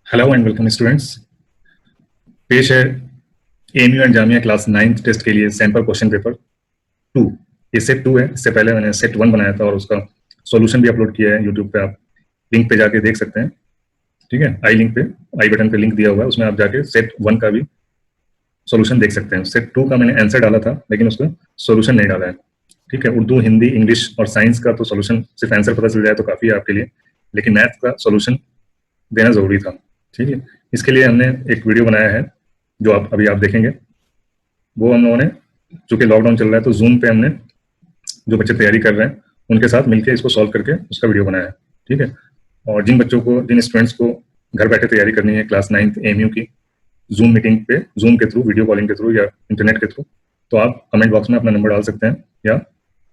Hello and welcome students. पेश है AMU and Jamia class 9th test के लिए सैंपल क्वेश्चन पेपर 2। ये सेट 2 है। इससे पहले मैंने सेट 1 बनाया था और उसका सॉल्यूशन भी अपलोड किया है यूट्यूब पे। आप लिंक पे जाके देख सकते हैं। ठीक है, आई लिंक पे, आई बटन पे लिंक दिया हुआ है, उसमें आप जाके सेट 1 का भी सॉल्यूशन देख सकते हैं। सेट 2 का मैंने आंसर डाला था लेकिन उसका सॉल्यूशन नहीं डाला है। ठीक है, उर्दू, हिंदी, इंग्लिश और साइंस का तो सॉल्यूशन सिर्फ आंसर पता चल जाए तो काफ़ी है आपके लिए, लेकिन मैथ का सॉल्यूशन देना ज़रूरी था। ठीक है, इसके लिए हमने एक वीडियो बनाया है जो आप देखेंगे। वो हम लोगों ने, चूंकि लॉकडाउन चल रहा है तो जूम पे हमने जो बच्चे तैयारी कर रहे हैं उनके साथ मिलकर इसको सॉल्व करके उसका वीडियो बनाया है। ठीक है, और जिन बच्चों को, जिन स्टूडेंट्स को घर बैठे तैयारी करनी है क्लास 9th एएमयू की, जूम मीटिंग पे, जूम के थ्रू, वीडियो कॉलिंग के थ्रू या इंटरनेट के थ्रू, तो आप कमेंट बॉक्स में अपना नंबर डाल सकते हैं या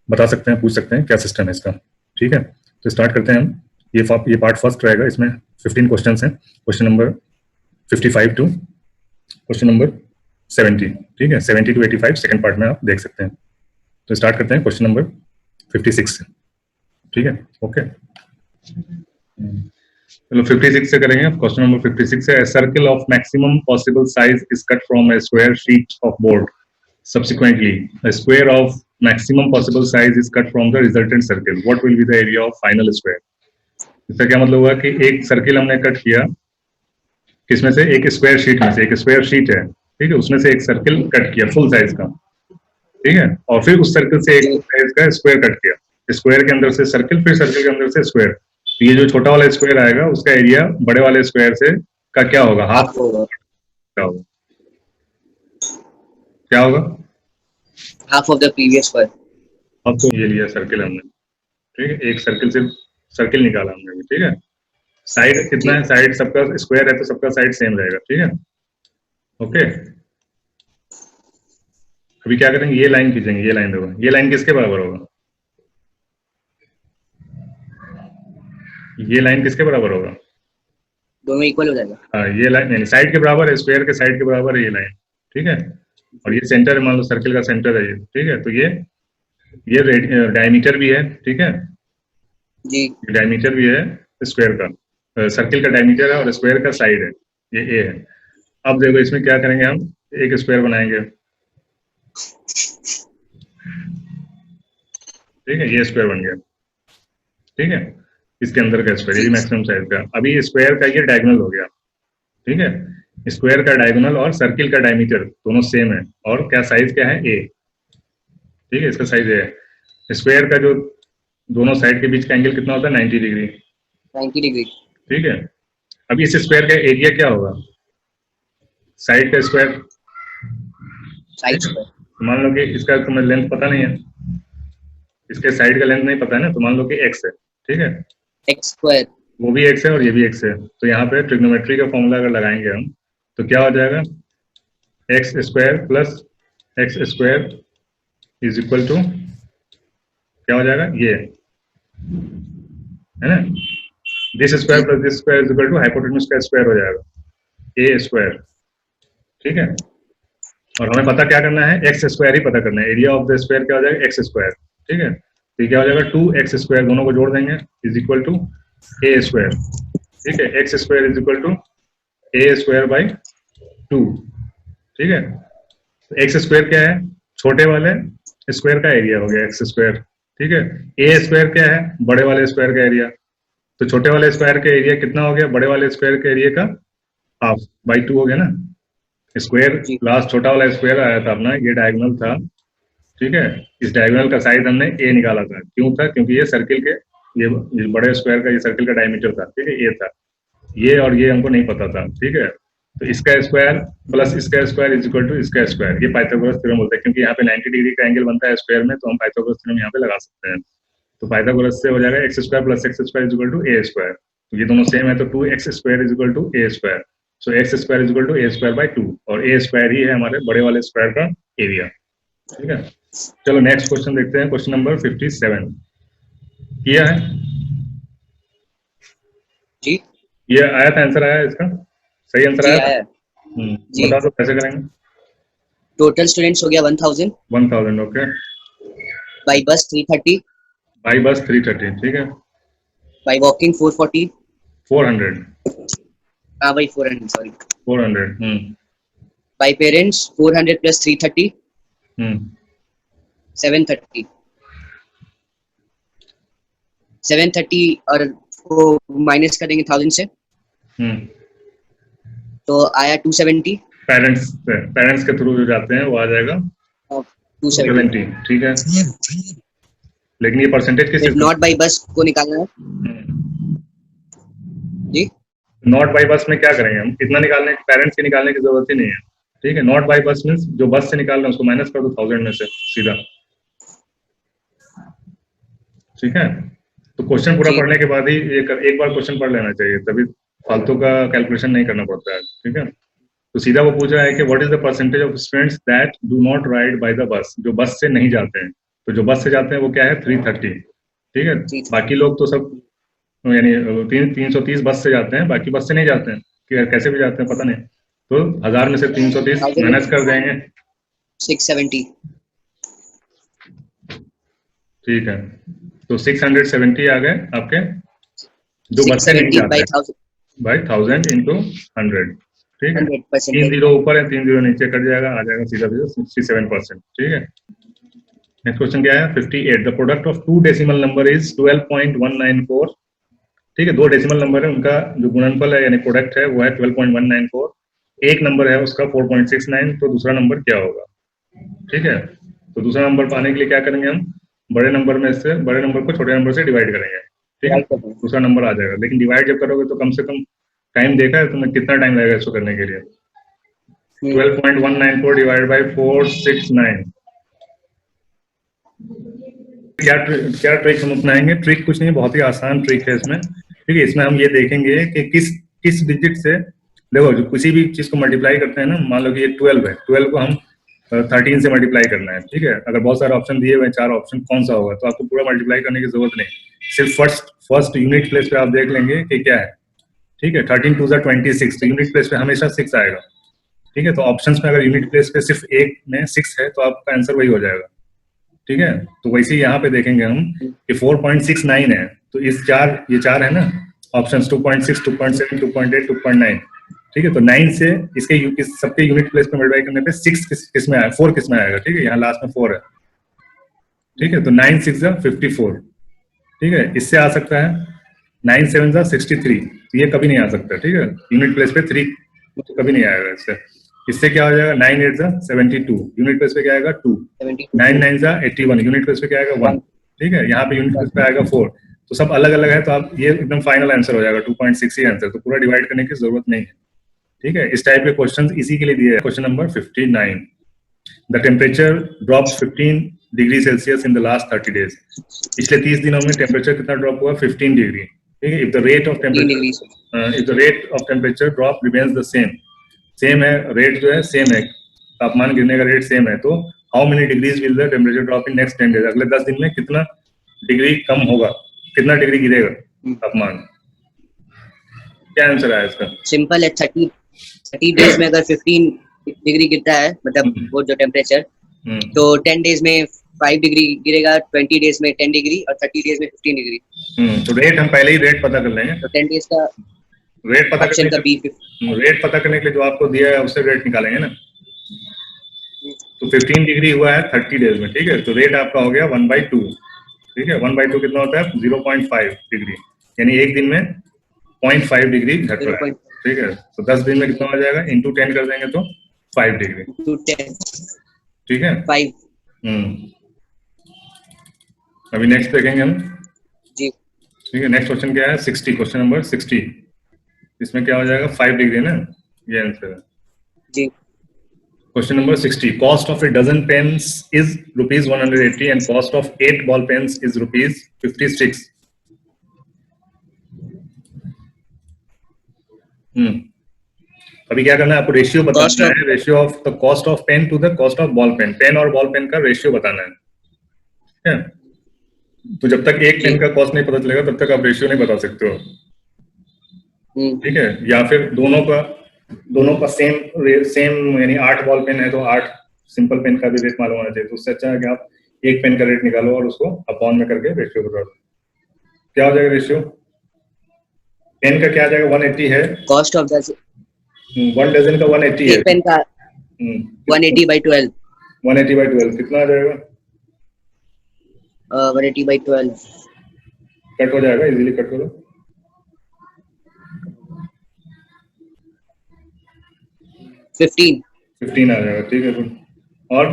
बता सकते हैं, पूछ सकते हैं क्या सिस्टम है इसका। ठीक है, तो स्टार्ट करते हैं हम। ये पार्ट फर्स्ट रहेगा। इसमें 15 क्वेश्चन हैं। Question number 55 to question number 70। ठीक है, 70 टू 85 सेकंड पार्ट में आप देख सकते हैं। तो स्टार्ट करते हैं क्वेश्चन नंबर 56 से। ठीक है, ओके, चलो 56 से करेंगे। क्वेश्चन नंबर 56 है, circle of maximum possible size is cut from A square sheet of board. Subsequently, a square of maximum possible size is cut from the resultant circle. What will be the area of final square? इसका क्या मतलब हुआ कि एक circle हमने cut किया, किसमें से? एक स्क्वायर शीट में से। एक स्क्वायर शीट है, ठीक है, उसमें से एक सर्किल कट किया फुल साइज का। ठीक है, और फिर उस सर्किल से एक साइज का स्क्वायर कट किया। स्क्वायर के अंदर से सर्किल, फिर सर्किल के अंदर से स्क्वायर। तो ये जो छोटा वाला स्क्वायर आएगा उसका एरिया बड़े वाले स्क्वायर से का क्या होगा? हाफ होगा। क्या होगा? क्या होगा? half of the previous one. अब तो ये लिया सर्किल हमने। ठीक है, एक सर्किल से सर्किल निकाला हमने। ठीक है, साइड कितना है? साइड सबका स्क्वायर है तो सबका साइड सेम रहेगा। ठीक है, ओके। अभी क्या करेंगे? ये लाइन खींचेंगे। ये लाइन देखो, ये लाइन किसके बराबर होगा? ये लाइन किसके बराबर होगा? दोनों इक्वल हो जाएगा। हाँ, ये लाइन यानी साइड के बराबर है, स्क्वायर के साइड के बराबर है ये लाइन। ठीक है, और ये सेंटर है, मान लो सर्किल का सेंटर है ये। ठीक है, तो ये डायमीटर भी है। ठीक है जी, डायमीटर भी है स्क्वायर का, सर्किल का डायमीटर है और स्क्वायर का साइड है, ये ए है। अब देखो इसमें क्या करेंगे हम, एक स्क्वायर बनाएंगे। ठीक है, ये स्क्वायर बन गया। ठीक है, इसके अंदर का स्क्वायर, ये मैक्सिमम साइज का। अभी स्क्वायर का ये डायगोनल हो गया। ठीक है, स्क्वायर का डायगोनल और सर्किल का डायमीटर दोनों सेम है, और क्या साइज क्या है? ए। ठीक है, इसका साइज है। स्क्वायर का जो दोनों साइड के बीच का एंगल कितना होता है? 90 डिग्री। 90 डिग्री। ठीक है, अब इस स्क्वायर का एरिया क्या होगा? साइड का स्क्वायर। Side square. तो मान लो कि इसका तुम्हें लेंथ पता नहीं है, इसके साइड का लेंथ नहीं पता है ना, तो मान लो कि एक्स है। ठीक है, एक्स स्क्वायर। वो भी एक्स है और ये भी एक्स है। तो यहाँ पे ट्रिग्नोमेट्री का फॉर्मूला अगर लगाएंगे हम तो क्या हो जाएगा? X square plus x square is equal to क्या हो जाएगा? ये है ना, this square plus this square is equal to hypotenuse का स्क्वायर हो जाएगा, ए स्क्वायर। ठीक है, और हमें पता क्या करना है? एक्स स्क्वायर ही पता करना है। एरिया ऑफ द स्क्वायर क्या हो जाएगा? X square. ठीक है, तो ये क्या हो जाएगा? 2x स्क्वायर, दोनों को जोड़ देंगे, is equal to a square. ठीक है, x square is equal to a square by 2। ठीक है, तो एक्स स्क्वायर क्या है? छोटे वाले स्क्वायर का एरिया हो गया एक्स स्क्वायर। ठीक है, ए स्क्वायर क्या है? बड़े वाले स्क्वायर का एरिया। तो छोटे वाले स्क्वायर का एरिया कितना हो गया? बड़े वाले स्क्वायर के एरिया का हाफ बाई 2 हो गया ना। स्क्वायर लास्ट छोटा वाला स्क्वायर आया था अपना, ये डायगोनल था। ठीक है, इस डायगोनल का साइज हमने ए निकाला था। क्यों था? क्योंकि ये सर्किल के, ये बड़े स्क्वायर का ये सर्किल का डायमीटर था। ठीक है, ए था ये, और ये हमको नहीं पता था। ठीक है, तो इसका स्क्वायर प्लस इसका स्क्वायर इज इक्वल टू इसका स्क्वायर, ये पाइथागोरस थ्योरम बोलते हैं। क्योंकि यहाँ पे 90 डिग्री का एंगल बनता है स्क्वायर में, तो हम पाइथागोरस थ्योरम यहाँ पे लगा सकते हैं। तो पाइथागोरस से हो जाएगा x square plus x square is equal to a square. तो ये दोनों सेम है, तो 2x square is equal to a square. So x square is equal to a square by 2, और ए स्क्वायर ही है हमारे बड़े वाले स्क्वायर का एरिया। ठीक है, चलो नेक्स्ट क्वेश्चन देखते हैं। क्वेश्चन नंबर 57 किया है जी, ये आया था, आंसर आया इसका, सही आंसर आया था। जी। बताओ तो कैसे करेंगे? टोटल स्टूडेंट्स हो गया 1000, 1000, okay. By bus 330, by bus 330, ठीक है। बाई वॉकिंग 440, 400, हाँ वही 400 सॉरी 400 बाय पेरेंट्स 400 प्लस 330 730 730 और वो माइनस कर देंगे 1000 से तो आया 270 पेरेंट्स के थ्रू जो जाते हैं वो आ जाएगा 270 270, ठीक है। लेकिन ये परसेंटेज किस फिर नॉट बाई बस को निकालना है जी। नॉट बाई बस में क्या करेंगे हम, इतना निकालने पेरेंट्स के निकालने की जरूरत ही नहीं है, ठीक है। नॉट बाई बस मीन्स जो बस से निकाल रहे हैं उसको माइनस कर दो 1000 में से सीधा, ठीक है। तो क्वेश्चन पूरा जी। पढ़ने के बाद ही एक बार क्वेश्चन पढ़ लेना चाहिए, तभी फालतू का कैलकुलेशन नहीं करना पड़ता है, ठीक है। तो सीधा वो पूछ रहा है कि what is the percentage of students that do not ride by the bus, जो बस से नहीं जाते हैं। तो जो बस से जाते हैं वो क्या है 330, ठीक है। बाकी लोग तो सब यानी 330 बस से जाते हैं, बाकी बस से नहीं जाते हैं, कि कैसे भी जाते हैं पता नहीं। तो 1000 में से 330 माइनस कर देंगे 670 ठीक है। तो 670 आ गए आपके, जो बस से नहीं 670 जाते हैं बाई 1000 इंटू 100, ठीक है। 100% 3 जीरो ऊपर है 3 जीरो नीचे कट जाएगा, आ जाएगा सीधा सीधा 67%, ठीक है। नेक्स्ट क्वेश्चन क्या है 58, the product of two decimal number is 12.194, ठीक है। दो डेसिमल नंबर है, उनका जो गुणनफल है यानी प्रोडक्ट है वो है 12.194, एक नंबर है उसका 4.69, तो दूसरा नंबर क्या होगा, ठीक है। तो दूसरा नंबर पाने के लिए क्या करेंगे हम, बड़े नंबर को छोटे नंबर से डिवाइड करेंगे, ठीक है। दूसरा नंबर आ जाएगा, लेकिन डिवाइड जब करोगे तो कम से कम टाइम देखा है तुमने कितना टाइम लगेगा इसको करने के लिए, 12.194 डिवाइड बाई 469। क्या ट्रिक हम अपनाएंगे, ट्रिक कुछ नहीं, बहुत ही आसान ट्रिक है इसमें, ठीक है। इसमें हम ये देखेंगे कि किस डिजिट से, देखो जो किसी भी चीज को मल्टीप्लाई करते हैं ना, मान लो कि ये 12 है, 12 को हम 13 से मल्टीप्लाई करना है, ठीक है। अगर बहुत सारे ऑप्शन दिए हुए हैं, 4 ऑप्शन, कौन सा होगा, तो आपको पूरा मल्टीप्लाई करने की जरूरत नहीं, सिर्फ फर्स्ट यूनिट प्लेस पे आप देख लेंगे कि क्या है, ठीक है। 13 2 26, तो यूनिट प्लेस पे हमेशा 6 आएगा, ठीक है। तो ऑप्शंस में अगर यूनिट प्लेस पे सिर्फ एक में 6 है तो आपका आंसर वही हो जाएगा, ठीक है। तो वैसे ही यहाँ पे देखेंगे हम कि 4.69 है, तो ये चार है ना ऑप्शंस, 2.6 2.7 2.8 2.9, ठीक है। तो 9 से इसके सबके यूनिट प्लेस पे मल्टीप्लाई करने पे 6 किस में आएगा, 4 किस में आएगा, ठीक है। यहाँ लास्ट में 4 है, ठीक है। तो 9 6 54, ठीक है। इससे आ सकता है 9 7 63, तो ये कभी नहीं आ सकता, ठीक है। यूनिट प्लेस पे 3 तो कभी नहीं आएगा इससे। इससे क्या हो जाएगा 9 8 72, यूनिट प्लेस पे क्या आएगा 2, 9 9 81, यूनिट प्लेस पे क्या आएगा 1, ठीक है। यहाँ पे यूनिट प्लेस पे आएगा 4, तो सब अलग अलग है, तो आप ये एकदम फाइनल आंसर हो जाएगा 2.6 ही आंसर, तो पूरा डिवाइड करने की जरूरत नहीं है, ठीक है। इस टाइप के क्वेश्चन इसी के लिए दिए हैं। Question number 59, the temperature drops 15 degree Celsius in the last 30 days, पिछले 30 दिनों में टेम्परेचर कितना ड्रॉप हुआ 15 डिग्री, ठीक है। If the rate of temperature drop remains the same है, रेट जो है सेम है, तापमान गिरने का रेट सेम है, तो how many degrees will the temperature drop in next 10 days, अगले 10 दिन में कितना डिग्री कम होगा, कितना डिग्री गिरेगा तापमान, क्या आंसर आया इसका। सिंपल है, 30 डेज में अगर 15 डिग्री गिरता है, मतलब वो जो टेम्परेचर, तो 10 डेज में 5 डिग्री गिरेगा, 20 डेज में 10 डिग्री और 30 डेज में 15 डिग्री। तो रेट हम पहले ही रेट पता कर लेंगे, तो 10 डेज का रेट पता ऑप्शन का बी, रेट पता करने के लिए जो आपको दिया है उससे रेट निकालेंगे ना। तो 15 डिग्री हुआ है 30 डेज में, ठीक है। तो रेट आपका हो गया 1/2, ठीक है। 1/2 कितना होता है 0.5 डिग्री, यानी एक दिन में 0.5 डिग्री घट रहा है, ठीक है। तो 10 दिन में कितना हो जाएगा, इंटू 10 कर देंगे तो 5 डिग्री, ठीक है। 5 अभी नेक्स्ट देखेंगे हम जी, ठीक है। नेक्स्ट क्वेश्चन क्या है 60, क्वेश्चन नंबर 60, इसमें क्या हो जाएगा 5 डिग्री ना, ये आंसर है जी। Question number 60, cost of a dozen pens is ₹180 and cost of 8 ball pens is ₹56। अभी क्या करना है आपको, रेशियो बताना है, ratio of the cost of pen to the cost of ball pen, pen और बॉल पेन का रेशियो बताना है, ठीक है। तो जब तक एक पेन का कॉस्ट नहीं पता चलेगा तब तक आप रेशियो नहीं बता सकते हो, ठीक है। या फिर दोनों का सेम यानी 8 बॉल पेन है तो 8 सिंपल पेन का भी रेट मालूम होना चाहिए, तो उससे अच्छा है कि आप एक पेन का रेट निकालो और उसको अपॉन में करके रेशियो बता दो। क्या हो जाएगा रेशियो, पेन का क्या आ जाएगा? 180 है, कॉस्ट ऑफ डजन 1 डजन का 180 है। एक पेन का 180/12 180/12 कितना आ जाएगा? 180/12 कट हो जाएगा, इजीली कट करो। 15 आ जाएगा, ठीक है गुड। और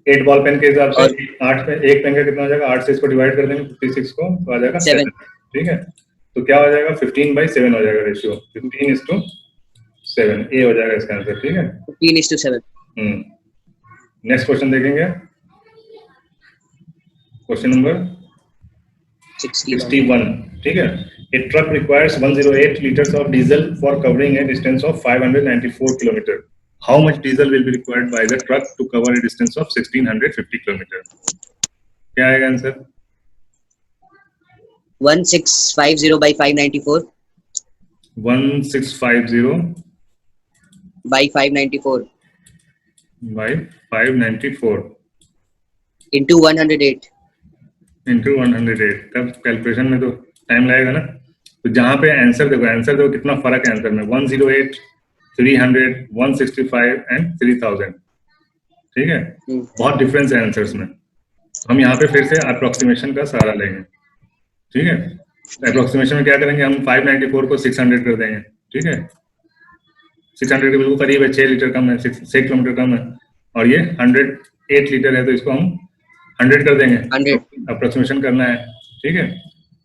8 बॉल पेन के हिसाब से और 8 पे एक पेन का कितना हो जाएगा? 8 से इसको डिवाइड कर देंगे 56 को, तो आ जाएगा 7, ठीक है। तो क्या हो जाएगा? 15/7 हो जाएगा रेशियो, 15:7, ए हो जाएगा इसका आंसर, ठीक है। 15:7 नेक्स्ट क्वेश्चन देखेंगे, क्वेश्चन नंबर 61, ठीक है। A truck requires 108 liters of diesel for covering a distance of 594 kilometer. How much diesel will be required by the truck to cover a distance of 1650 kilometer? क्या आएगा answer? 1650/594 1650 by 594 by 594 into 108 into 108। तब calculation में तो time लगेगा ना। तो जहां पे आंसर देखो कितना फर्क है आंसर में, 108, 300, 165 एंड 3000, ठीक है। बहुत डिफरेंस है आंसर्स में। हम यहाँ पे फिर से अप्रोक्सीमेशन का सहारा लेंगे, ठीक है। अप्रोक्सीमेशन में क्या करेंगे हम? 594 को 600 कर देंगे, ठीक है। 600 के बिल्कुल करीब है, 6 लीटर कम है, 6 किलोमीटर कम है। और ये 108 लीटर है, तो इसको हम 100 कर देंगे, 100 अप्रोक्सीमेशन करना है, ठीक है।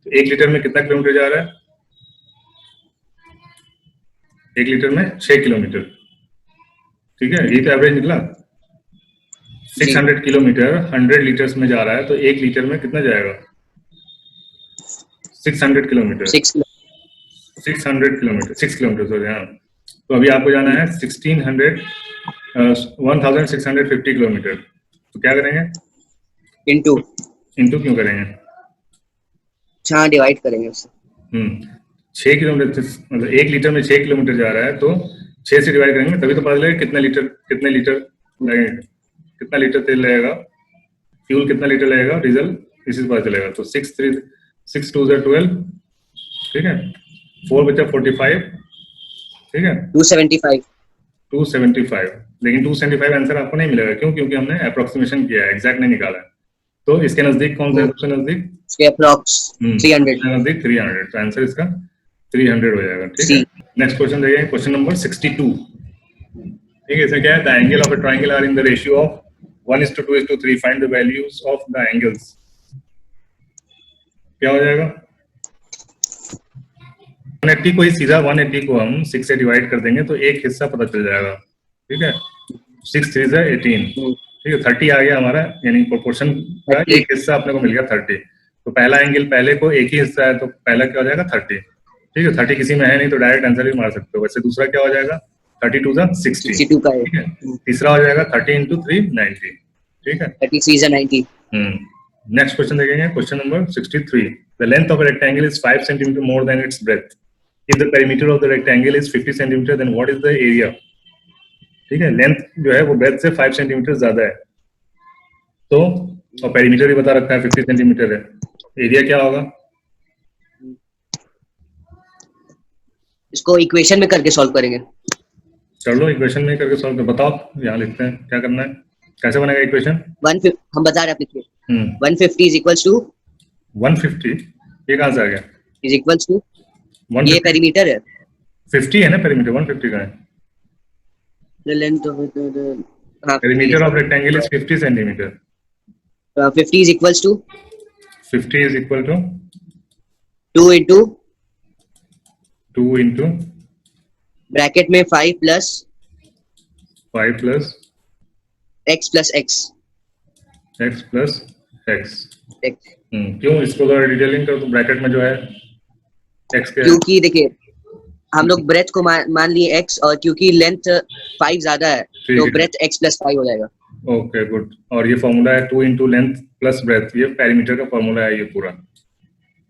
तो 1 लीटर में कितना किलोमीटर जा रहा है? 1 लीटर में 6 किलोमीटर, ठीक है। ये तो एवरेज निकला। 600 किलोमीटर 100 लीटर्स में जा रहा है, तो 1 लीटर में कितना जाएगा? 600 किलोमीटर 6 किलोमीटर 6 किलोमीटर सॉरी, हाँ। तो अभी आपको जाना है 1650 किलोमीटर। तो क्या करेंगे? इंटू क्यों करेंगे? डिवाइड करेंगे उससे। 6 किलोमीटर मतलब 1 लीटर में 6 किलोमीटर जा रहा है, तो 6 से डिवाइड करेंगे तभी तो पता लगेगा कितने लीटर लगेगा, कितना लीटर तेल लगेगा, फ्यूल कितना लीटर लगेगा, डीजल, इसी से पता चलेगा। तो 6 2 12, ठीक है। 4 बचा 45, ठीक है। 275, लेकिन 275 आंसर आपको नहीं मिलेगा। क्यों? क्योंकि हमने अप्रोक्सीमेशन किया है, एग्जैक्ट नहीं निकाला है। तो इसके नजदीक कौन सा है? सबसे नजदीक इसके अप्रॉक्स 300, नजदीक 300, तो आंसर इसका 300 हो जाएगा, ठीक है। नेक्स्ट क्वेश्चन देखिए, क्वेश्चन नंबर 62, ठीक है। इसमें क्या है? The angle of a triangle are in the ratio of 1:2:3, find the values of the angles. क्या हो जाएगा? 180 को ही सीधा 180 को हम 6 से डिवाइड कर देंगे, तो एक हिस्सा पता चल जाएगा, ठीक है। 6 3 18, ठीक है। 30 आ गया हमारा, यानी प्रोपोर्शन का एक हिस्सा अपने को मिल गया 30। तो पहला एंगल पहले को एक ही हिस्सा है, तो पहला क्या हो जाएगा? 30, ठीक है। 30 किसी में है नहीं, तो डायरेक्ट आंसर भी मार सकते हो। वैसे दूसरा क्या हो जाएगा? 32 60, 62 का है, ठीक है। तीसरा हो जाएगा 30 × 3 90, ठीक है। 33 90। नेक्स्ट क्वेश्चन देखेंगे, question number 63। The length of a rectangle is 5 centimetre more than its breadth. If the perimeter of the rectangle is 50 centimetre, then what is the area? ठीक है, लेंथ जो है वो ब्रेथ से 5 सेंटीमीटर ज्यादा है, तो और पेरीमीटर भी बता रखा है 50 सेंटीमीटर है, एरिया क्या होगा? इसको इक्वेशन में करके सॉल्व करेंगे। कर लो, इक्वेशन में करके सॉल्व कर बताओ। यहाँ लिखते हैं क्या करना है, कैसे बनेगा इक्वेशन? 150 हम बता रहे हैं अपने 150 इज इक्वल्स टू 150, ये कहाँ से आ गया? इज इक्वल्स टू, ये पेरीमीटर है, 50 है ना पेरीमीटर, 150 का है। The length of perimeter of rectangle is 50 centimetre. 50 is equals to 50 is equal to 2 into 2 into bracket में 5 plus 5 plus x plus x x plus x। x। क्यों इसको थोड़ा डिटेलिंग कर, तो ब्रैकेट में जो है x के, क्योंकि देखिए हम लोग ब्रेथ को मान लिए x, और क्योंकि लेंथ 5 ज्यादा है तो ब्रेथ x प्लस 5 हो जाएगा। Okay good. और ये फॉर्मूला है 2 into लेंथ प्लस ब्रेथ, ये पेरीमीटर का फॉर्मूला है ये पूरा,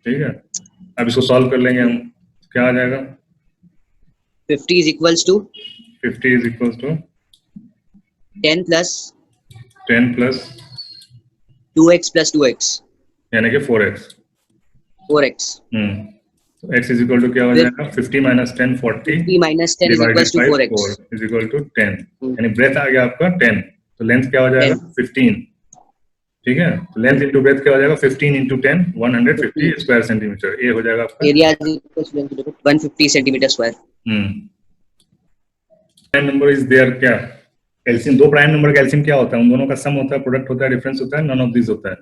ठीक है। अब इसको सॉल्व कर लेंगे हम, क्या आ जाएगा? 50 is equals to 10 plus 2x plus 2x यानी कि 4x। तो x इज इक्वल टू क्या हो जाएगा 50 minus 10 40 50 minus 10 is divided equals to by 4x. 4 is equal to 10 यानी ब्रेथ आ गया आपका 10 तो लेंथ क्या हो जाएगा 10. 15 ठीक है तो लेंथ इंटू ब्रेथ क्या हो जाएगा 15 इंटू 10 150 स्क्वायर सेंटीमीटर ये हो जाएगा आपका Area is equals to 150 centimeter square. Prime number is there क्या एलसीएम दो प्राइम नंबर का एलसीएम क्या होता है उन दोनों का सम होता है प्रोडक्ट होता है डिफरेंस होता है नन ऑफ दिस होता है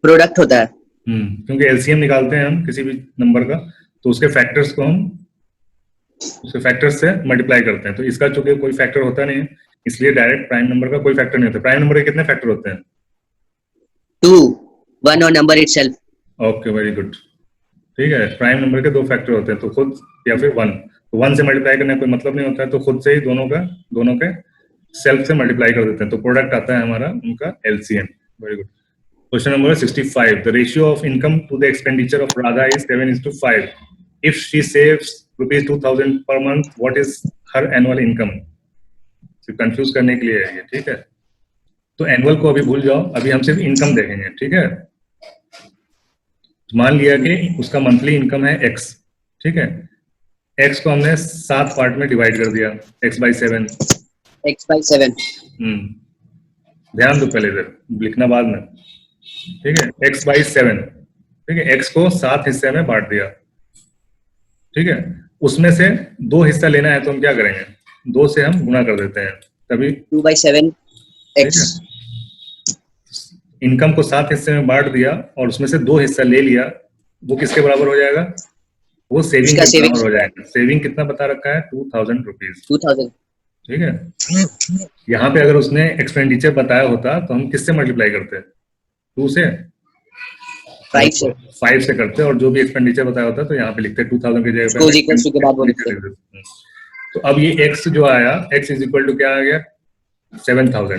Product होता है. क्योंकि एलसीएम निकालते हैं हम किसी भी नंबर का तो उसके फैक्टर्स को हम उसके फैक्टर्स से मल्टीप्लाई करते हैं तो इसका चूंकि कोई फैक्टर होता नहीं है इसलिए डायरेक्ट प्राइम नंबर का कोई फैक्टर नहीं होता प्राइम नंबर के कितने फैक्टर होते हैं 2. 1 or number itself. Okay very good ठीक है प्राइम नंबर के दो फैक्टर होते हैं तो खुद या फिर 1 तो 1 से मल्टीप्लाई करने का कोई मतलब नहीं होता है तो खुद से ही दोनों के सेल्फ से मल्टीप्लाई कर देते हैं तो प्रोडक्ट आता है हमारा उनका LCM very good question number 65 the ratio of income to the expenditure of Radha is 7:5 if she saves ₹2000 per month what is her annual income confuse करने के लिए है ये ठीक है तो एनुअल को अभी भूल जाओ अभी हम सिर्फ इनकम देखेंगे ठीक है मान लिया कि उसका मंथली इनकम है x ठीक है x को हमने 7 पार्ट में डिवाइड कर दिया x/7 x/7. ध्यान दो पहले इधर लिखना बाद में ठीक है x/7 ठीक है x को 7 हिस्से में बांट दिया ठीक है उसमें से 2 हिस्सा लेना है तो हम क्या करेंगे 2 से हम गुना कर देते हैं तभी 2/7 x. इनकम को 7 हिस्से में बांट दिया और उसमें से 2 हिस्सा ले लिया वो किसके बराबर हो जाएगा वो सेविंग के बराबर हो जाएगा सेविंग कितना बता रखा है 2000 रुपीज 2000. ठीक है यहाँ पे अगर उसने एक्सपेंडिचर बताया होता तो हम किससे मल्टीप्लाई करते 2 से 5 से करते और जो भी एक्सपेंडिचर बताया होता तो यहाँ पे लिखते 2000 की जगह पे तो अब ये x जो आया x इज इक्वल टू क्या आ गया 7000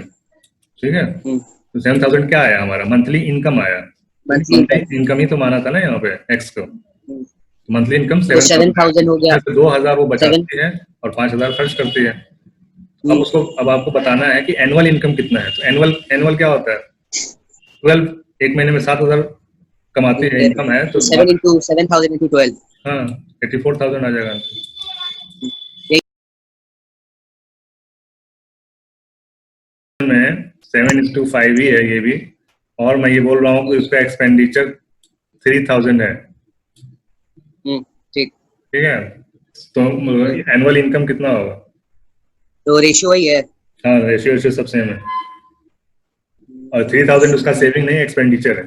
ठीक है तो 7000 क्या आया हमारा मंथली इनकम आया मंथली इनकम ही तो माना था ना यहाँ पे x को मंथली इनकम 7000 हो गया 2000 वो बचाती है और 5000 खर्च करती है अब आपको बताना है कि एनुअल इनकम कितना है तो एनुअल क्या होता है 12 एक महीने में 7000 कमाती है इनकम है तो 7 into 7000 into 12 हाँ 84000 आ जाएगा में 7:5 ही है ये भी और मैं ये बोल रहा हूँ कि उसका एक्सपेंडिचर 3000 है ठीक है तो एनुअल इनकम कितना होगा तो रेशियो ही है हाँ रेशियो सब सेम है और 3000 उसका सेविंग नहीं है एक्सपेंडिचर है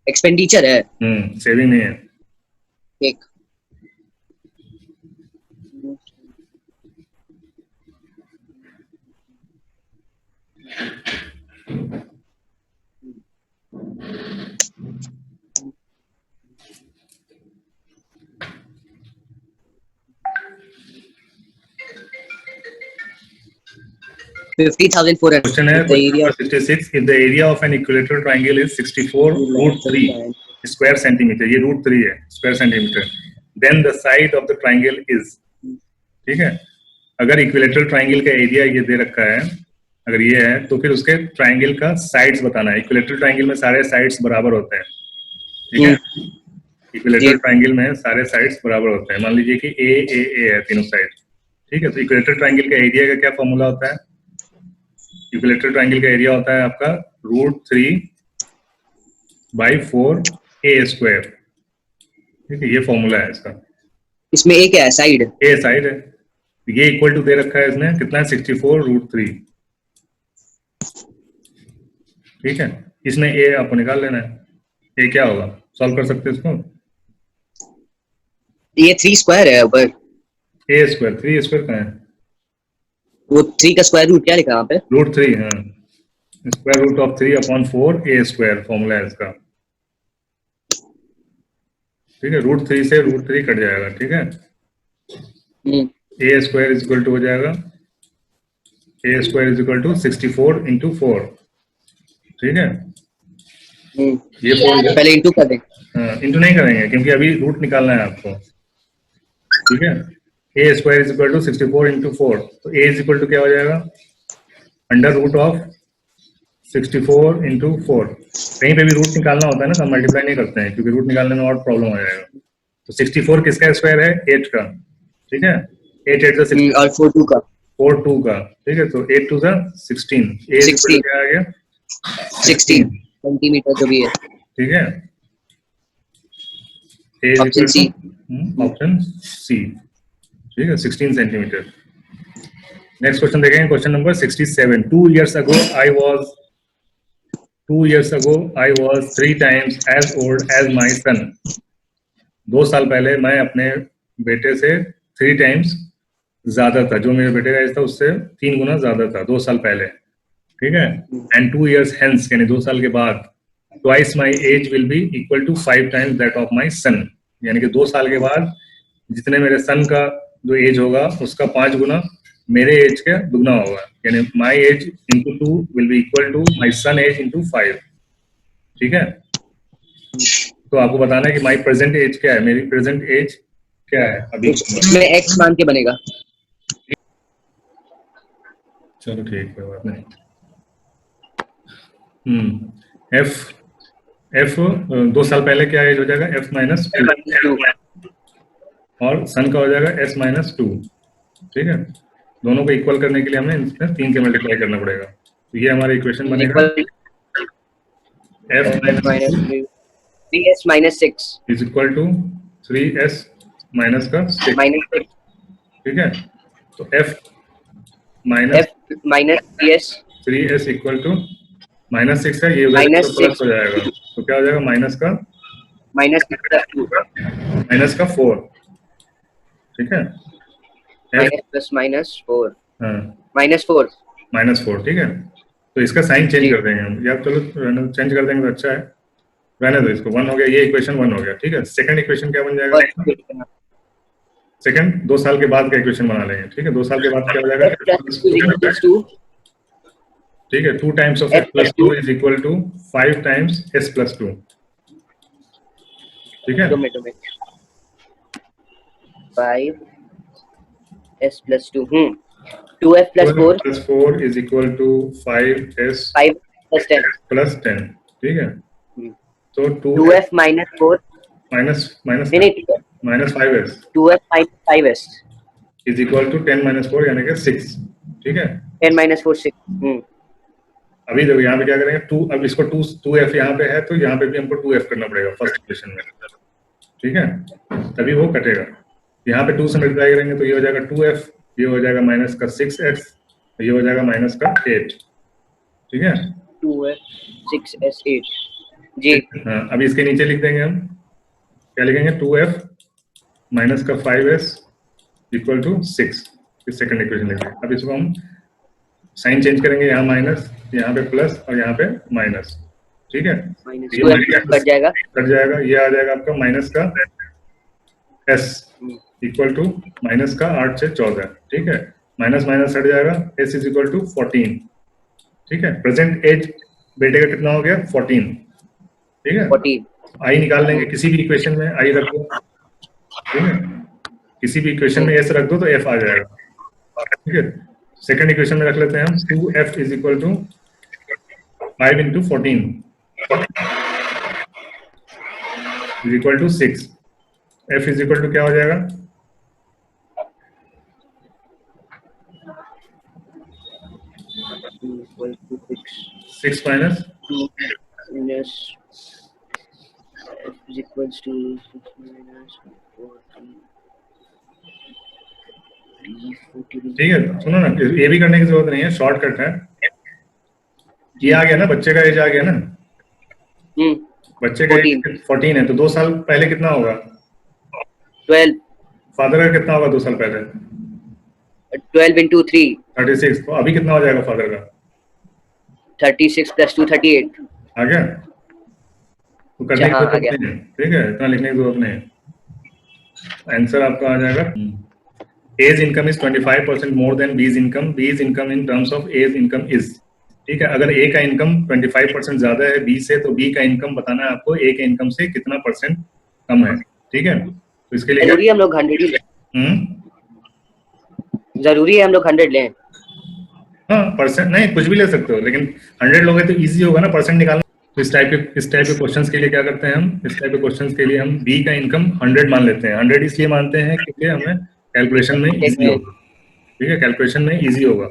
एक्सपेंडिचर है सेविंग नहीं है ठीक 50,400. Question है, area 66. If the area of an equilateral triangle is 64√3 square centimeter, ये √3 है square centimeter, then the side of the triangle is, ठीक है? अगर इक्विलेटरल ट्राइंगल का एरिया ये दे रखा है, अगर ये है, तो फिर उसके ट्राइंगल का साइड्स बताना है. इक्विलेटरल ट्राइंगल में सारे साइड्स बराबर होते हैं, ठीक है? इक्विलेटरल ट्राइंगल में सारे साइड्स बराबर होते हैं. मान लीजिए कि ए है तीनों साइड, ठीक है? तो इक्विलेटरल ट्राइंगल का एरिया का क्या फॉर्मूला होता है? इक्विलेटरल ट्राइंगल का एरिया होता है आपका √3/4 a². ठीक है, ये फॉर्मूला है इसका. इसमें ए क्या है? साइड. ए साइड है. ये इक्वल टू दे रखा है इसने, कितना है? 64√3. ठीक है, इसमें ए आपको निकाल लेना है. ए क्या होगा? सॉल्व कर सकते हैं इसको. ये 3 स्क्वायर है ऊपर. a². 3 कहाँ है? वो 3 का स्क्वायर रूट क्या लिखा है वहाँ पे? √3. हाँ, √3/4 a² फॉर्मूला है इसका. ठीक है, √3 से √3 कट जाएगा. ठीक है, a² इज इक्वल टू हो जाएगा a² इज इक्वल टू 64 × 4. ठीक है, ये 4 पहले इंटू कर दें. इंटू नहीं करेंगे क्योंकि अभी रूट निकालना है आपको. ठीक है, a² इज इक्वल टू 64 × 4. तो a इज इक्वल टू क्या हो जाएगा? √4 64 into 4, कहीं पे भी रूट निकालना होता है ना तो हम मल्टीप्लाई नहीं करते हैं क्योंकि रूट निकालने में और प्रॉब्लम हो जाएगा। तो 64 किसका स्क्वायर है? 8 का, ठीक है। 8 8 से 16 और 4 2 का 4 2 का, ठीक है। तो 8 2 16, ए 16 क्या आ गया? 16 सेंटीमीटर जो भी है। ठीक है, A option C. Option C, ठीक है, 16 सेंटीमीटर। नेक्स्ट क्वेश्चन देखेंगे, question number 67। 2 years ago I was 3 times as old as my son. 2 साल पहले मैं अपने बेटे से 3 times ज्यादा था, जो मेरे बेटे का एज था उससे 3 गुना ज्यादा था 2 साल पहले, ठीक है। एंड 2 years hence, यानी 2 साल के बाद, twice my age will be equal to 5 times that of my son, यानी कि 2 साल के बाद जितने मेरे सन का जो एज होगा उसका 5 गुना मेरे एज का दुगना होगा, यानी my age into 2 will be equal to my son age into 5, ठीक है। तो आपको बताना है कि माई प्रेजेंट एज क्या है, मेरी प्रेजेंट एज क्या है अभी। इसमें x मान के बनेगा। चलो ठीक है, बात नहीं। एफ 2 साल पहले क्या एज हो जाएगा? एफ माइनस 2 और सन का हो जाएगा एस माइनस 2, ठीक है। दोनों को इक्वल करने के लिए हमें इसमें 3 के मल्टीप्लाई करना पड़ेगा। तो ये हमारा इक्वेशन बनेगा F minus 3s minus 6 is equal to 3s minus का 6, ठीक है। तो F minus 3s equal to minus 6 है, ये हो जाएगा तो प्लस हो जाएगा, तो क्या हो जाएगा? माइनस का माइनस का 4, ठीक है। प्लस माइनस 4 हाँ माइनस 4, ठीक है। तो इसका साइन चेंज कर देंगे हम, या चलो चेंज कर देंगे तो अच्छा है, रहने दो इसको। 1 हो गया, ये इक्वेशन 1 हो गया, ठीक है। सेकंड इक्वेशन क्या बन जाएगा? सेकंड 2 साल के बाद का इक्वेशन बना लेंगे, ठीक है। 2 साल के बाद क्या हो जाएगा? ठीक है, 2 times of x plus 2 is equal to 5 times s plus 2, ठीक है। 5s plus 2 2f plus 4 is equal to 5s 5 plus 10, ठीक है। तो 2f minus 4 minus 5s 2f minus 5s is equal to 10 minus 4 यानी कि 6, ठीक है। 10 माइनस 4 6। अभी देखो यहाँ पे क्या करेंगे, 2, अब इसको 2f यहाँ पे है तो यहाँ पे भी हमको 2f करना पड़ेगा फर्स्ट इक्वेशन में, ठीक है, तभी वो कटेगा। यहाँ पे 2 से मल्टीप्लाई करेंगे तो ये हो जाएगा 2f, ये हो जाएगा माइनस का 6x, ये हो जाएगा माइनस का 8, ठीक है। 2f 6s 8 जी। हाँ, अभी इसके नीचे लिख देंगे हम, क्या लिखेंगे? 2f माइनस का 5s इक्वल टू 6, इस सेकंड इक्वेशन लिख देंगे। अब इसको हम साइन चेंज करेंगे, यहाँ माइनस, यहाँ पे प्लस और यहाँ पे माइनस, ठीक है। कट जाएगा, ये आ जाएगा आपका माइनस का s इक्वल टू माइनस का 8 से 14, ठीक है। माइनस माइनस हट जाएगा, s इज इक्वल टू 14, ठीक है। प्रेजेंट एज बेटे का कितना हो गया? 14, ठीक है। 14 आई निकाल लेंगे, किसी भी इक्वेशन में आई रख दो, ठीक है। किसी भी इक्वेशन में s रख दो तो f आ जाएगा, ठीक है। सेकंड इक्वेशन में रख लेते हैं हम, 2f is equal to 5 into 14 is equal to 6, f is equal to क्या हो जाएगा? 6 minus f is equals to 6 minus 14, ठीक है। सुनो ना, ये भी करने की जरूरत नहीं है, शॉर्टकट है। ये आ गया ना, बच्चे का एज आ गया ना, बच्चे का एज 14 है, तो 2 साल पहले कितना होगा? 12। फादर का कितना होगा 2 साल पहले? 12 into 3 36। तो अभी कितना हो जाएगा फादर का? 36 plus 2 38 आ गया? तो करने की जरूरत नहीं है, ठीक है, इतना लिखने की जरूरत नहीं है। आंसर आपका आ जाएगा, A's income is 25% more than B's income. B's income in terms of A's income is, ठीक है। अगर A का इनकम 25% ज्यादा है B से, तो B का इनकम बताना है आपको A के इनकम से कितना परसेंट कम है, ठीक है। तो इसके लिए जरूरी है हम लोग 100 ही लें। जरूरी है हम लोग 100 लें। हाँ परसेंट नहीं, कुछ भी ले सकते हो, लेकिन 100 लोगे तो इजी होगा ना परसेंट निकालना। तो इस टाइप के क्वेश्चंस के लिए क्या करते हैं हम, इस टाइप के क्वेश्चंस के लिए हम बी का इनकम 100 मान लेते हैं। 100 इसलिए मानते हैं क्योंकि हमें कैलकुलेशन में Take इजी में होगा। ठीक है, कैलकुलेशन में इजी होगा।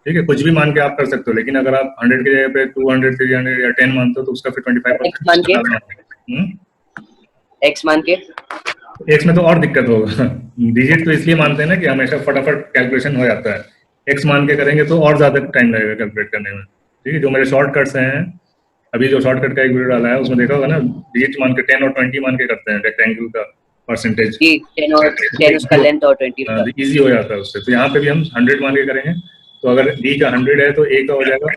ठीक है, कुछ भी मान के आप कर सकते हो, लेकिन अगर आप 100 की जगह पे 200, 300 या 10 मानते हो तो उसका फिर X मान के 25%। X मान के एक्स में तो और दिक्कत होगा। डिजिट तो इसलिए मानते हैं ना कि हमेशा फटाफट कैलकुलेशन हो जाता है। एक्स मान के करेंगे तो और ज्यादा टाइम लगेगा कैलकुलेट करने में। ठीक है, जो मेरे शॉर्टकट्स हैं, अभी जो शॉर्टकट का एक वीडियो डाला है उसमें देखा होगा ना, डिजिट मान के 10 और 20 मान के करते हैं रेक्टेंगल का परसेंटेज। कि 10 उसका लेंथ और 20 उसका। इजी हो जाता है उससे। तो यहाँ पे भी हम 100 मान के करेंगे, तो अगर डी का 100 है तो ए का हो जाएगा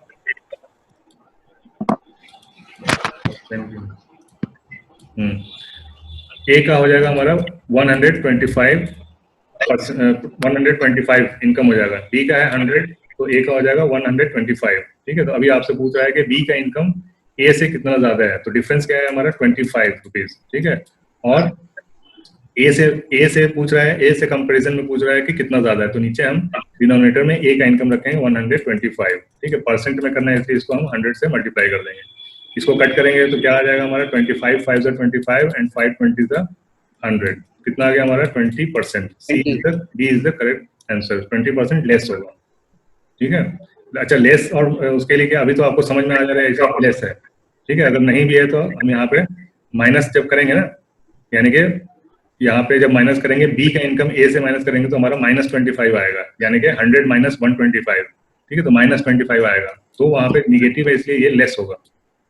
ए का हो जाएगा हमारा 125, 125 इनकम हो जाएगा। बी का है 100 तो ए का हो जाएगा 125। ठीक है, तो अभी आपसे पूछ रहा है कि बी का इनकम ए से कितना ज्यादा है, तो डिफरेंस क्या है हमारा 25 रुपीज। ठीक है, और ए से पूछ रहा है, ए से कंपैरिजन में पूछ रहा है कि कितना ज्यादा है, तो नीचे हम डिनोमिनेटर में ए का इनकम रखेंगे 125। ठीक है, परसेंट में करना है इसलिए इसको हम 100 से मल्टीप्लाई कर देंगे। इसको कट करेंगे तो क्या आ जाएगा हमारा 25 5 25 एंड 5 20 100। कितना आ गया हमारा 20%। D is the correct answer. 20% less होगा। ठीक है, अच्छा लेस और उसके लिए क्या, अभी तो आपको समझ में आ जा रहा है ऐसा लेस है। ठीक है, अगर नहीं भी है तो हम यहाँ पे माइनस जब करेंगे ना, यानी कि यहाँ पे जब माइनस करेंगे बी का इनकम ए से माइनस करेंगे तो हमारा -25 आएगा, यानी कि 100 माइनस 125। ठीक है, तो -25 आएगा, तो वहाँ पे निगेटिव है इसलिए ये लेस होगा।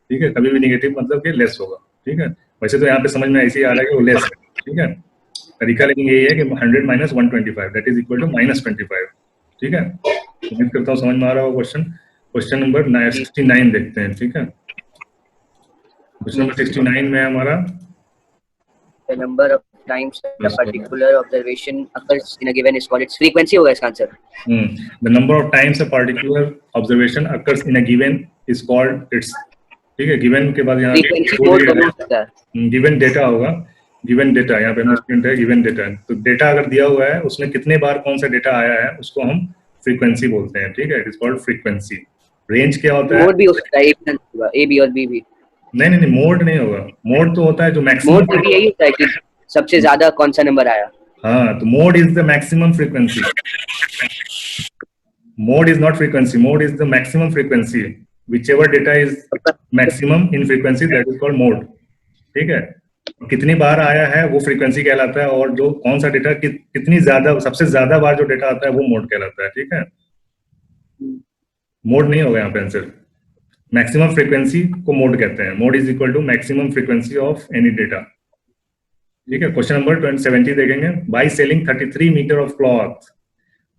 ठीक है, कभी भी निगेटिव मतलब कि लेस होगा। ठीक है, वैसे तो यहाँ पे समझ में ऐसे ही आ रहा है कि वो लेस है। ठीक है, तरीका लेकिन यही है कि 100 minus 125 that is equal to -25। ठीक है, उम्मीद करता हूँ समझ में आ रहा होगा क्वेश्चन। क्वेश्चन नंबर 69 देखते हैं। ठीक है, क्वेश्चन नंबर 69 में हमारा The number of times a particular observation occurs in a given is called its frequency होगा इसका answer. The number of times a particular observation occurs in a given is called its। ठीक है, given के बाद यहाँ given data होगा, given data यहाँ पे स्टूडेंट है, गिवन डेटा। तो डेटा अगर दिया हुआ है उसमें कितने बार कौन सा डेटा आया है उसको हम फ्रीक्वेंसी बोलते हैं। ठीक है, it is called frequency. Range क्या होता है, मोड भी हो सकता है, ए बी और बी भी। नहीं, मोड नहीं होगा। मोड तो होता है जो मैक्सिमम, मोड भी यही होता है कि सबसे ज्यादा कौन सा नंबर आया। हाँ, तो mode is the maximum frequency. Mode is not frequency, mode is the maximum frequency. whichever data is maximum in frequency that is called mode। ठीक है, कितनी बार आया है वो फ्रीक्वेंसी कहलाता है, और जो कौन सा डेटा कितनी ज्यादा, सबसे ज्यादा बार जो डेटा आता है वो मोड कहलाता है। ठीक है, मोड नहीं होगा यहाँ पे आंसर। मैक्सिमम फ्रीक्वेंसी को मोड कहते हैं। Mode is equal to maximum frequency of any data. ठीक है, क्वेश्चन नंबर 70 देखेंगे। By selling 33 metre of cloth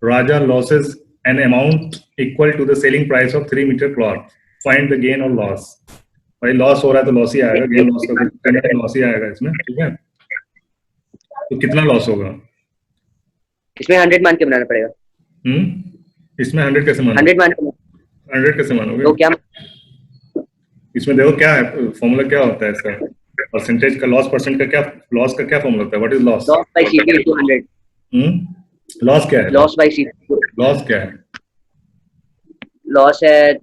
Raja losses an amount equal to the selling price of 3 metre cloth, find the gain और loss. भाई loss हो रहा है तो loss ही आएगा, गेन लॉस का लॉस ही आएगा इसमें। ठीक है, तो कितना लॉस होगा इसमें 100 मान के बनाना पड़ेगा। इसमें 100 कैसे मानोगे? 100 मान के 100 कैसे मानोगे? तो क्या इसमें देखो क्या है फॉर्मूला, क्या होता है इसका परसेंटेज का, लॉस परसेंट का क्या, लॉस का क्या फॉर्मूला होता है? What is loss? Loss by CP into 100। Loss क्या है? लॉस बाय सीपी, लॉस क्या है? लॉस है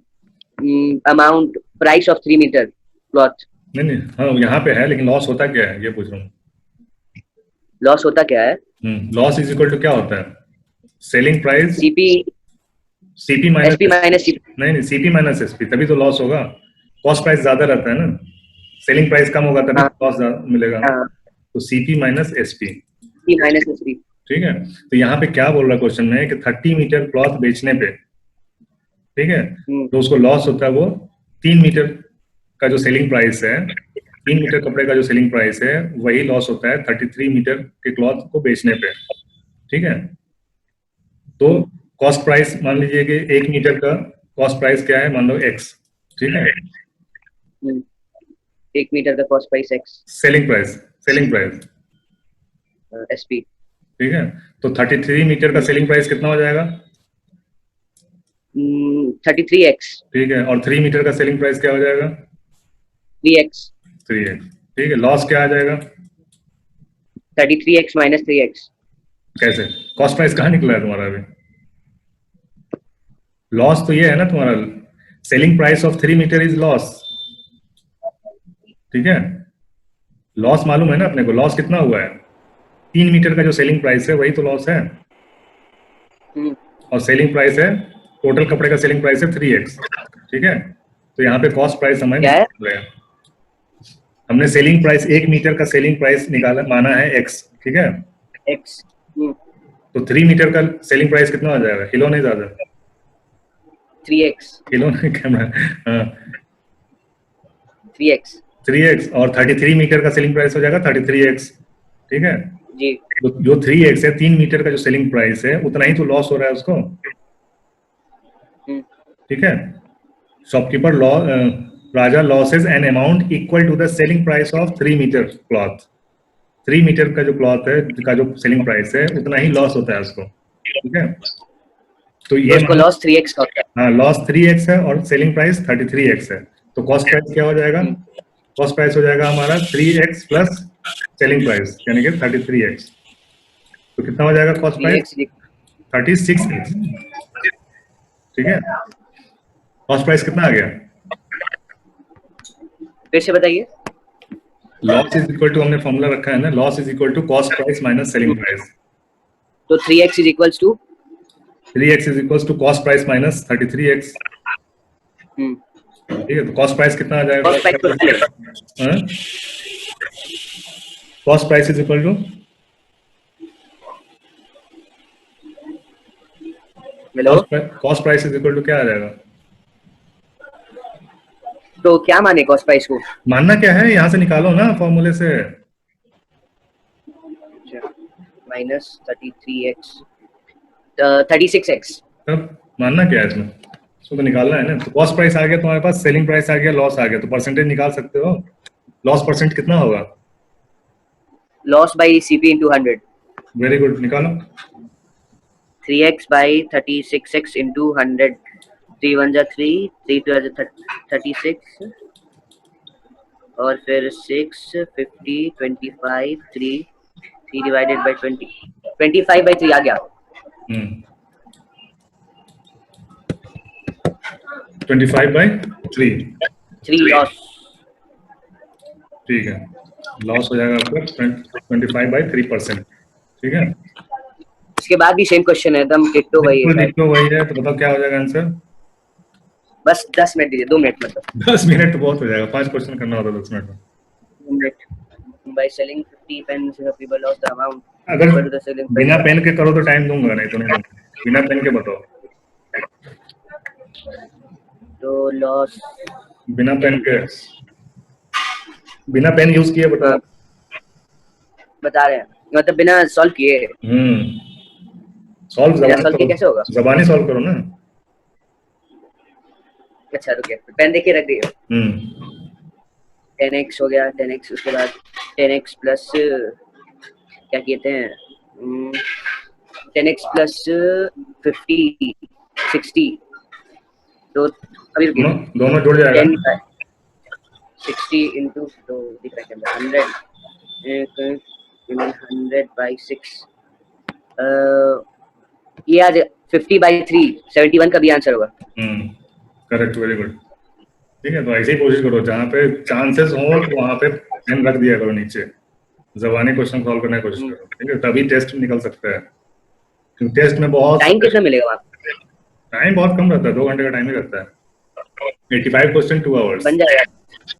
amount price of 3 metre cloth. नहीं, हाँ यहाँ पे है, लेकिन लॉस होता क्या है ये पूछ रहा हूँ। लॉस होता क्या है? लॉस इज इक्वल टू क्या होता है? Selling price CP minus SP minus CP. नहीं, सीपी माइनस एसपी, तभी तो लॉस होगा। कॉस्ट प्राइस ज्यादा रहता है ना, सेलिंग प्राइस कम होगा तभी लॉस मिलेगा। तो CP minus SP, minus SP. ठीक है, तो यहाँ पे क्या बोल रहा है क्वेश्चन में कि 30 मीटर क्लॉथ बेचने पे, ठीक है, तो उसको लॉस होता है वो 3 मीटर का जो सेलिंग प्राइस है, 3 मीटर कपड़े का जो सेलिंग प्राइस है वही लॉस होता है 33 मीटर के क्लॉथ को बेचने पे। ठीक है, तो कॉस्ट प्राइस मान लीजिए कि 1 मीटर का कॉस्ट प्राइस क्या है, मान लो x। ठीक है, 1 मीटर का cost price x, selling price SP. ठीक है, तो 33 मीटर का सेलिंग प्राइस कितना हो जाएगा? 33x। ठीक है, और 3 मीटर का सेलिंग प्राइस क्या हो जाएगा? 3x। ठीक है, लॉस क्या आ जाएगा? 33x minus 3x। कैसे? कॉस्ट प्राइस कहाँ निकला है तुम्हारा अभी? लॉस तो ये है ना तुम्हारा, selling price of 3 metre is loss, ठीक है। लॉस मालूम है ना अपने को, लॉस कितना हुआ है, 3 मीटर का जो सेलिंग प्राइस है वही तो लॉस है, हम्म, और सेलिंग प्राइस है, टोटल कपड़े का सेलिंग प्राइस है 3x, ठीक है। तो यहाँ पे कॉस्ट प्राइस हमें क्या है? हमने सेलिंग प्राइस 1 मीटर का सेलिंग प्राइस निकाला, माना है x, ठीक है। x। तो 3 मीटर का सेलिंग प्राइस कितना हो जाएगा, किलो नहीं ज्यादा, 3x। किलो नहीं कैमरा, हाँ 3x 3x, और 33 मीटर का सेलिंग प्राइस हो जाएगा 33x, ठीक है। जी। जो 3x है, 3 मीटर का जो सेलिंग प्राइस है उतना ही तो लॉस हो रहा है उसको, हम्म, ठीक है। शॉपकीपर लॉ Raja losses an amount equal to the selling price of 3 metre cloth, 3 metre का जो क्लॉथ है का जो सेलिंग प्राइस है उतना ही लॉस होता है उसको, ठीक है। तो तो ये उसको लॉस 3x का होता है। हाँ, लॉस 3x है और सेलिंग प्राइस 33x है, तो कॉस्ट प्राइस क्या हो जाएगा, कॉस्ट प्राइस हो जाएगा हमारा 3x प्लस सेलिंग प्राइस यानी कि 33x, तो कितना हो जाएगा कॉस्ट प्राइस, 3x 36x, ठीक है। कॉस्ट प्राइस कितना आ गया, फिर से बताइए। लॉस इज इक्वल टू, हमने फॉर्मूला रखा है ना, loss is equal to cost price minus selling price, तो 3x is equals to 3x is equal to cost price minus 33x, ठीक है। तो कॉस्ट प्राइस कितना आ जाएगा, cost price cost price is equal to, hello, cost price is equal to क्या आ जाएगा, तो क्या माने कॉस्ट प्राइस को, मानना क्या है, यहाँ से निकालो ना फॉर्मूले से, माइनस 33x 36x। तब मानना क्या है इसमें, इसको तो निकालना है ना। तो कॉस्ट प्राइस आ गया तुम्हारे पास, सेलिंग प्राइस आ गया, लॉस आ गया, तो परसेंटेज निकाल सकते हो, लॉस परसेंट कितना होगा, loss by CP into 100। Very good, निकालो। 3x by 36x into 100। 3 1 जा 3, 3 2 जा 36, और फिर 6 50 25 3 3 डिवाइडेड बाई 20 25 बाई 3 आ गया। 25/3, 3 लॉस। ठीक है, लॉस हो जाएगा आपका 25/3%, ठीक है। इसके बाद भी सेम क्वेश्चन है, एकदम डिट्टो वही है शायद। डिट्टो वही है, तो बताओ क्या हो जाएगा आंसर, बस 10 मिनट दीजिए, 2 मिनट मतलब। 10 मिनट तो बहुत हो जाएगा, 5 क्वेश्चन करना होता है 10 मिनट में। 2 minute. By selling 50 pens people lost the amount अगर equal to the selling बिना price। पेन के करो तो टाइम दूंगा, नहीं तो नहीं दूंगा, बिना पेन के बताओ, तो लॉस बिना पेन के, बिना पेन यूज किए बताओ। बता रहे हैं, मतलब बिना सॉल्व किए। सॉल्व बिना सॉल्व किए कैसे होगा? जबानी सॉल्व करो ना। अच्छा रुकिए, पेन देखिए रख दिए। 10x हो गया, 10x उसके बाद 10x प्लस क्या कहते हैं 10x प्लस 50 60, तो अभी रुकिए, दोनों जुड़ जाएगा, 10 60 इंटू, तो दिख रहा है 100 100 बाई 6, ये आज 50/3 71 का भी आंसर होगा। करेक्ट, वेरी गुड, ठीक है। तो ऐसे ही कोशिश करो, जहाँ पे चांसेस हो तो वहाँ पे पेन रख दिया करो नीचे, जबानी क्वेश्चन सॉल्व करने की कोशिश करो, ठीक है, तभी टेस्ट निकल सकता है, क्योंकि टेस्ट में बहुत टाइम कितना मिलेगा वहाँ? टाइम बहुत कम रहता है, 2 घंटे का टाइम ही रहता है, 85 क्वेश्चन 2 आवर्स बन जाएगा।